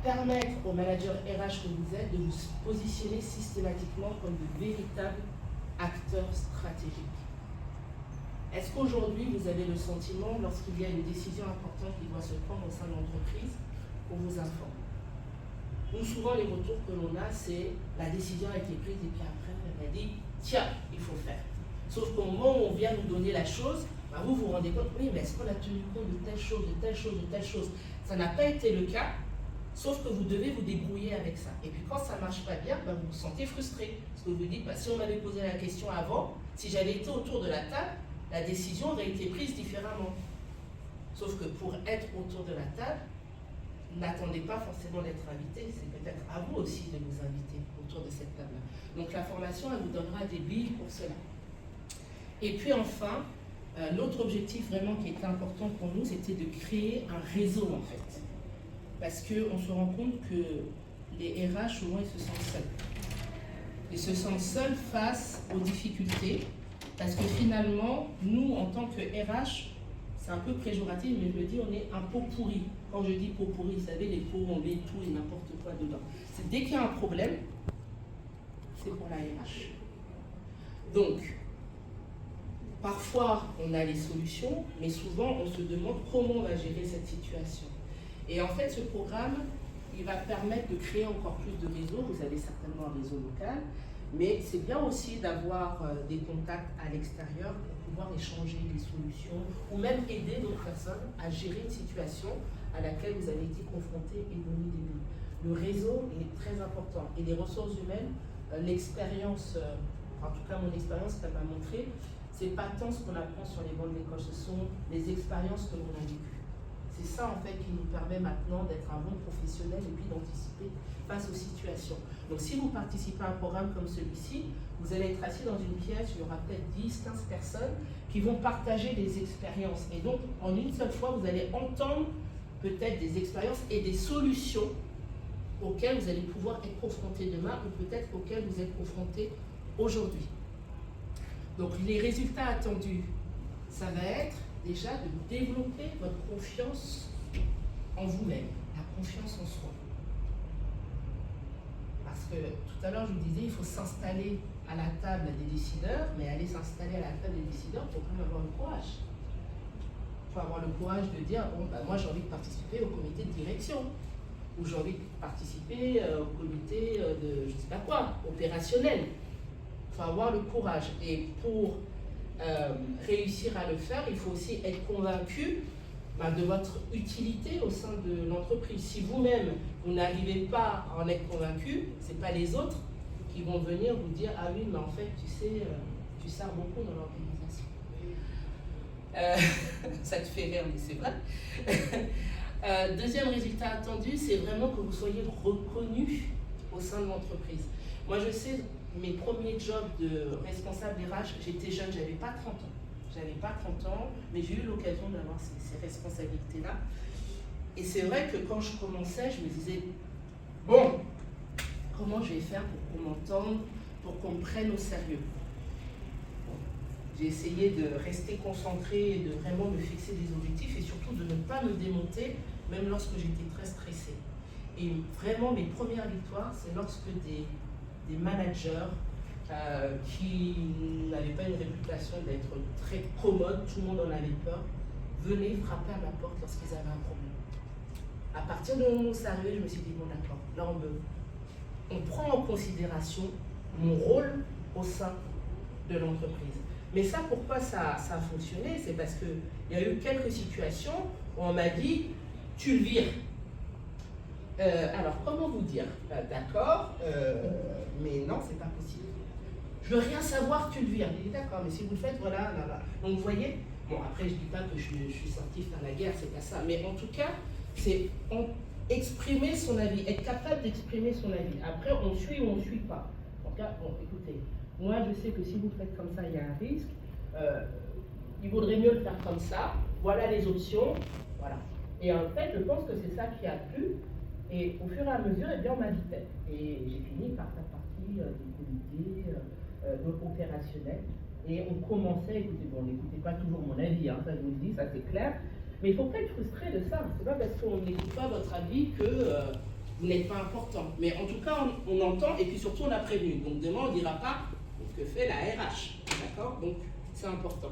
permettre aux managers RH que vous êtes de vous positionner systématiquement comme de véritables acteurs stratégiques. Est-ce qu'aujourd'hui, vous avez le sentiment, lorsqu'il y a une décision importante qui doit se prendre au sein de l'entreprise, qu'on vous informe? Nous, souvent, les retours que l'on a, c'est la décision a été prise et puis après, on a dit, tiens, il faut faire. Sauf qu'au moment où on vient nous donner la chose, bah vous vous rendez compte, oui, mais est-ce qu'on a tenu compte de telle chose, de telle chose, de telle chose? Ça n'a pas été le cas, sauf que vous devez vous débrouiller avec ça. Et puis quand ça ne marche pas bien, bah vous vous sentez frustré. Parce que vous vous dites, bah, si on m'avait posé la question avant, si j'avais été autour de la table, la décision aurait été prise différemment. Sauf que pour être autour de la table, n'attendez pas forcément d'être invité, c'est peut-être à vous aussi de vous inviter autour de cette table-là. Donc la formation, elle vous donnera des billes pour cela. Et puis enfin, l'autre objectif vraiment qui était important pour nous, c'était de créer un réseau en fait. Parce qu'on se rend compte que les RH, souvent, ils se sentent seuls. Ils se sentent seuls face aux difficultés, parce que finalement, nous, en tant que RH, c'est un peu péjoratif, mais je le dis, on est un pot pourri. Quand je dis pot pourri, vous savez, les pots, on met tout et n'importe quoi dedans. C'est dès qu'il y a un problème, c'est pour la RH. Donc, parfois, on a les solutions, mais souvent, on se demande comment on va gérer cette situation. Et en fait, ce programme, il va permettre de créer encore plus de réseaux. Vous avez certainement un réseau local, mais c'est bien aussi d'avoir des contacts à l'extérieur pour pouvoir échanger des solutions ou même aider d'autres personnes à gérer une situation à laquelle vous avez été confrontés et donner des billes. Le réseau est très important et les ressources humaines, l'expérience, en tout cas mon expérience qu'elle m'a montré, c'est pas tant ce qu'on apprend sur les bancs de l'école, ce sont les expériences que l'on a vécues. C'est ça en fait qui nous permet maintenant d'être un bon professionnel et puis d'anticiper face aux situations. Donc si vous participez à un programme comme celui-ci, vous allez être assis dans une pièce, il y aura peut-être 10, 15 personnes qui vont partager des expériences. Et donc en une seule fois, vous allez entendre peut-être des expériences et des solutions auxquelles vous allez pouvoir être confrontés demain ou peut-être auxquelles vous êtes confrontés aujourd'hui. Donc les résultats attendus, ça va être déjà de développer votre confiance en vous-même, la confiance en soi. Parce que tout à l'heure, je vous disais, il faut s'installer à la table des décideurs, mais aller s'installer à la table des décideurs, il faut quand même avoir le courage. Il faut avoir le courage de dire, bon, bah, moi j'ai envie de participer au comité de direction, ou j'ai envie de participer au comité de, je ne sais pas quoi, opérationnel. Il faut avoir le courage. Et pour réussir à le faire, il faut aussi être convaincu de votre utilité au sein de l'entreprise. Si vous-même, vous n'arrivez pas à en être convaincu, ce n'est pas les autres qui vont venir vous dire « Ah oui, mais en fait, tu sais, tu sers beaucoup dans l'organisation. » Ça te fait rire, mais c'est vrai. Deuxième résultat attendu, c'est vraiment que vous soyez reconnu au sein de l'entreprise. Moi, je sais, mes premiers jobs de responsable RH, j'étais jeune, j'avais pas 30 ans. J'avais pas 30 ans, mais j'ai eu l'occasion d'avoir ces responsabilités-là. Et c'est vrai que quand je commençais, je me disais, bon, comment je vais faire pour qu'on m'entende, pour qu'on me prenne au sérieux? Bon, j'ai essayé de rester concentré et de vraiment me fixer des objectifs et surtout de ne pas me démonter, même lorsque j'étais très stressée. Et vraiment, mes premières victoires, c'est lorsque des managers qui n'avaient pas une réputation d'être très commodes, tout le monde en avait peur, venaient frapper à ma porte lorsqu'ils avaient un problème. À partir du moment où ça arrivait, je me suis dit, bon d'accord, là on prend en considération mon rôle au sein de l'entreprise. Mais ça, pourquoi ça a fonctionné? C'est parce qu'il y a eu quelques situations où on m'a dit, tu le vires. Alors, comment vous dire? D'accord, mais non, c'est pas possible. Je veux rien savoir, tu le vires. Il dit d'accord, mais si vous le faites, voilà, là, là. Donc vous voyez, bon après je dis pas que je suis sorti faire la guerre, c'est pas ça, mais en tout cas, c'est exprimer son avis, être capable d'exprimer son avis. Après, on suit ou on ne suit pas. En tout cas, bon, écoutez, moi je sais que si vous faites comme ça, il y a un risque. Il vaudrait mieux le faire comme ça. Voilà les options. Voilà. Et en fait, je pense que c'est ça qui a plu. Et au fur et à mesure, eh bien, on m'invitait. Et j'ai fini par faire partie des comités opérationnels. Et on commençait, écoutez, bon, n'écoutez pas toujours mon avis, hein, ça je vous le dis, ça c'est clair. Mais il ne faut pas être frustré de ça. C'est pas parce qu'on n'écoute pas votre avis que vous n'êtes pas important. Mais en tout cas, on entend et puis surtout on a prévenu. Donc demain, on ne dira pas que fait la RH. D'accord? Donc c'est important.